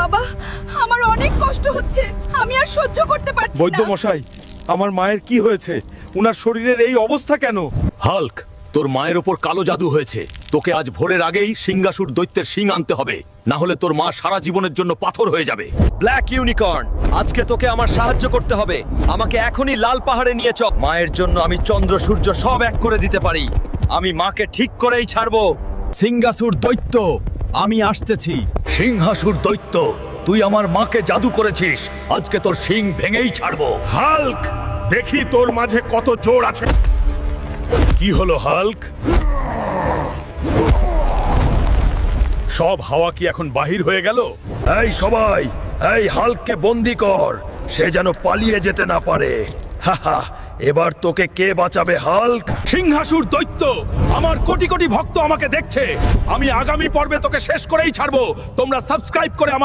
বাবা, আমার অনেক কষ্ট হচ্ছে, আমি আর সহ্য করতে পারছি না। বৈদ্য মশাই, আমার মায়ের কি হয়েছে? উনার শরীরের এই অবস্থা কেন? হাল্ক, তোর মায়ের উপর কালো জাদু হয়েছে। তোকে আজ ভোরের আগেই সিংহাসুর দৈত্যের শিং আনতে হবে, না হলে তোর মা সারা জীবনের জন্য পাথর হয়ে যাবে। ব্ল্যাক ইউনিকর্ন, আজকে তোকে আমার সাহায্য করতে হবে। আমাকে এখনই লাল পাহাড়ে নিয়ে চল। মায়ের জন্য আমি চন্দ্র সূর্য সব এক করে দিতে পারি। আমি মাকে ঠিক করেই ছাড়বো। সিংহাসুর দৈত্য, আমি আসতেছি। সিংহাসুর দৈত্য, তুই আমার মাকে জাদু করেছিস, আজকে তোর শিং ভেঙেই ছাড়বো। হাল্ক, দেখি তোর মাঝে কত জোর আছে। কি হলো হাল্ক? সব হাওয়া কি এখন বাহির হয়ে গেল? এই সবাই, এই হাল্ককে বন্দি কর, সে যেন পালিয়ে যেতে না পারে। হাহা, এবার তোকে কে বাঁচাবে হাল্ক? সিংহাসুর দৈত্য, আমার কোটি কোটি ভক্ত আমাকে দেখছে। আমি আগামী পর্বে তোকে শেষ করেই ছাড়বো। তোমরা সাবস্ক্রাইব করে আমার